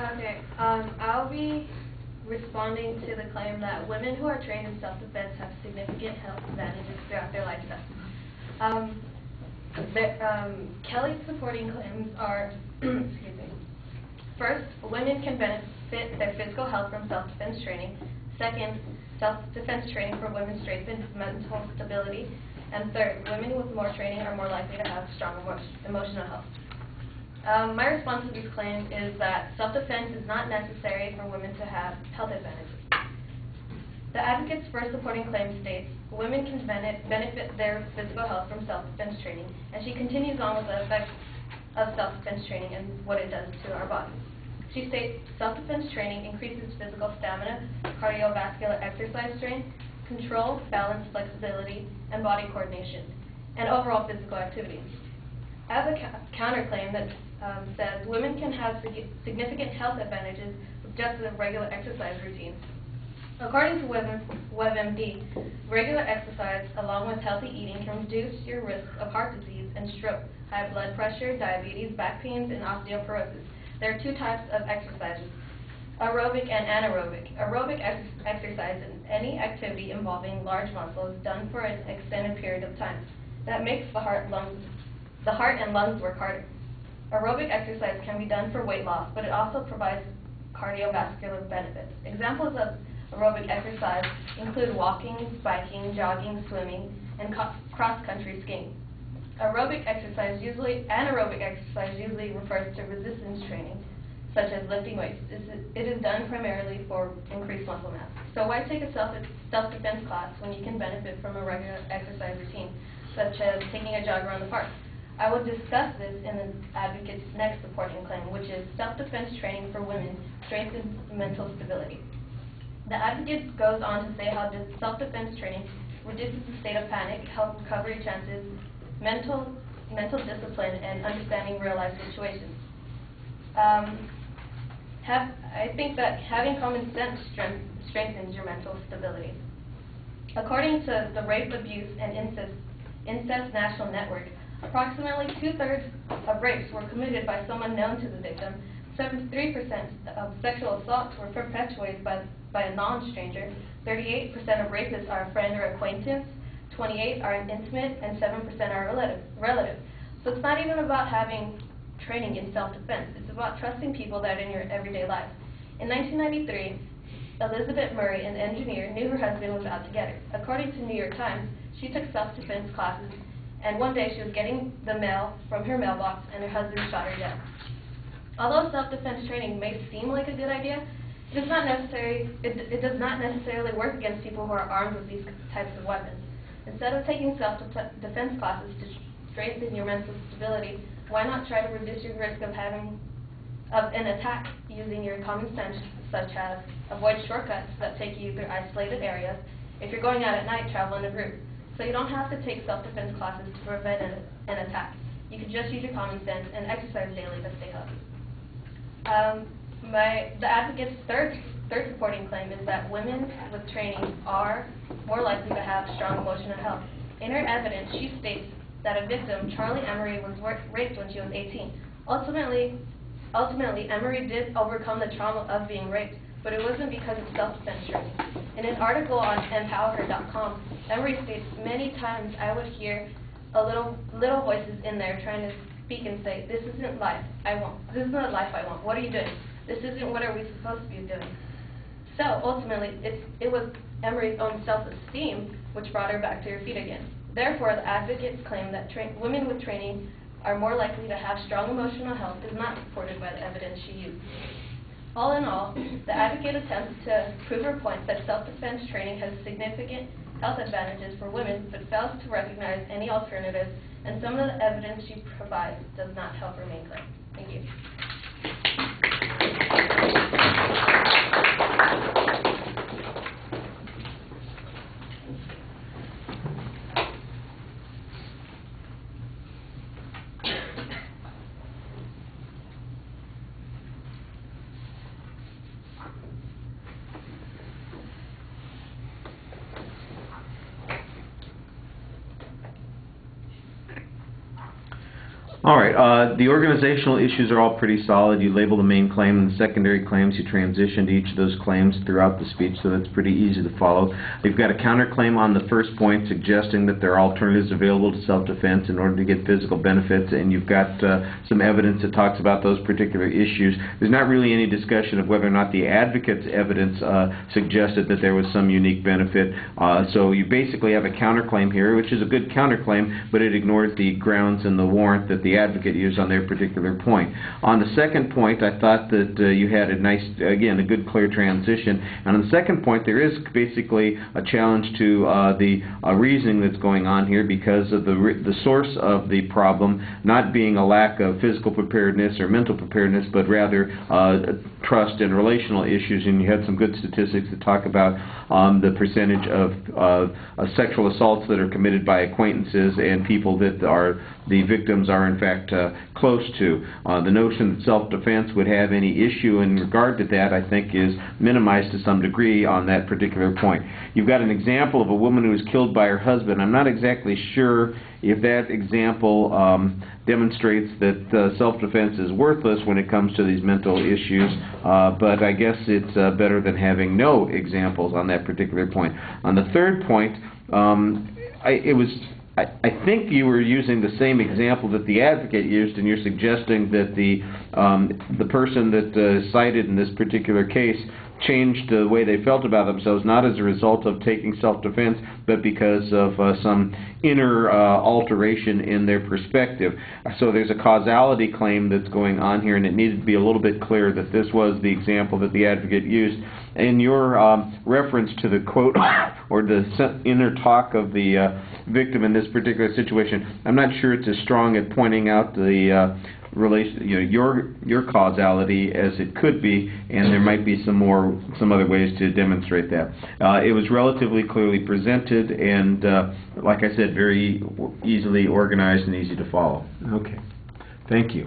Okay, I'll be responding to the claim that women who are trained in self-defense have significant health advantages throughout their lifestyle. Kelly's supporting claims are, excuse me. First, women can benefit their physical health from self-defense training. Second, self-defense training for women strengthens mental stability. And third, women with more training are more likely to have strong emotional health. My response to this claim is that self-defense is not necessary for women to have health advantages. The advocate's first supporting claim states, women can benefit their physical health from self-defense training, and she continues on with the effects of self-defense training and what it does to our bodies. She states, self-defense training increases physical stamina, cardiovascular exercise strength, control, balance, flexibility, and body coordination, and overall physical activity. I have a counterclaim that says women can have significant health advantages with just a regular exercise routine. According to WebMD, regular exercise along with healthy eating can reduce your risk of heart disease and stroke, high blood pressure, diabetes, back pains, and osteoporosis. There are two types of exercises, aerobic and anaerobic. Aerobic exercise is any activity involving large muscles done for an extended period of time. That makes the heart and lungs work harder. Aerobic exercise can be done for weight loss, but it also provides cardiovascular benefits. Examples of aerobic exercise include walking, biking, jogging, swimming, and cross-country skiing. Anaerobic exercise usually refers to resistance training, such as lifting weights. It is done primarily for increased muscle mass. So why take a self-defense class when you can benefit from a regular exercise routine, such as taking a jog around the park? I will discuss this in the advocate's next supporting claim, which is self-defense training for women strengthens mental stability. The advocate goes on to say how self-defense training reduces the state of panic, health recovery chances, mental discipline, and understanding real-life situations. I think that having common sense strengthens your mental stability. According to the Rape, Abuse, and Incest National Network, approximately 2/3 of rapes were committed by someone known to the victim. 73% of sexual assaults were perpetuated by a non-stranger. 38% of rapists are a friend or acquaintance. 28% are intimate, and 7% are relative. So it's not even about having training in self-defense. It's about trusting people that are in your everyday life. In 1993, Elizabeth Murray, an engineer, knew her husband was out to get her. According to New York Times, she took self-defense classes, and one day she was getting the mail from her mailbox, and her husband shot her dead. Although self-defense training may seem like a good idea, it does not necessarily work against people who are armed with these types of weapons. Instead of taking self-defense classes to strengthen your mental stability, why not try to reduce your risk of having an attack using your common sense, such as avoid shortcuts that take you through isolated areas. If you're going out at night, travel in a group. So you don't have to take self-defense classes to prevent an attack. You can just use your common sense and exercise daily to stay healthy. The advocate's third supporting claim is that women with training are more likely to have strong emotional health. In her evidence, she states that a victim, Charlie Emery, was raped when she was 18. Ultimately, Emery did overcome the trauma of being raped, but it wasn't because of self-defense training. In an article on empowerher.com, Emery states, many times I would hear little voices in there trying to speak and say, this isn't life I want. This isn't the life I want. What are you doing? This isn't what are we supposed to be doing. So ultimately, it was Emery's own self-esteem which brought her back to her feet again. Therefore, the advocates claim that women with training are more likely to have strong emotional health is not supported by the evidence she used. All in all, the advocate attempts to prove her point that self-defense training has significant health advantages for women, but fails to recognize any alternatives, and some of the evidence she provides does not help her main claim. Thank you. All right, the organizational issues are all pretty solid. You label the main claim and the secondary claims. You transition to each of those claims throughout the speech, so that's pretty easy to follow. You've got a counterclaim on the first point suggesting that there are alternatives available to self-defense in order to get physical benefits, and you've got some evidence that talks about those particular issues. There's not really any discussion of whether or not the advocate's evidence suggested that there was some unique benefit. So you basically have a counterclaim here, which is a good counterclaim, but it ignores the grounds and the warrant that the advocate used on their particular point. On the second point, I thought that you had a nice, again, a good clear transition. And on the second point, there is basically a challenge to the reasoning that's going on here because of the source of the problem not being a lack of physical preparedness or mental preparedness, but rather trust and relational issues. And you had some good statistics that talk about the percentage of sexual assaults that are committed by acquaintances and people that are the victims are in fact close to. The notion that self-defense would have any issue in regard to that, I think, is minimized to some degree on that particular point. You've got an example of a woman who was killed by her husband. I'm not exactly sure if that example demonstrates that self-defense is worthless when it comes to these mental issues, but I guess it's better than having no examples on that particular point. On the third point, I think you were using the same example that the advocate used, and you're suggesting that the person that cited in this particular case changed the way they felt about themselves, not as a result of taking self-defense, but because of some inner alteration in their perspective. So there's a causality claim that's going on here, and it needed to be a little bit clear that this was the example that the advocate used. In your reference to the quote or the inner talk of the victim in this particular situation, I'm not sure it's as strong at pointing out the relation, your causality as it could be, and there might be some other ways to demonstrate that. It was relatively clearly presented, and like I said, very easily organized and easy to follow. Okay, thank you.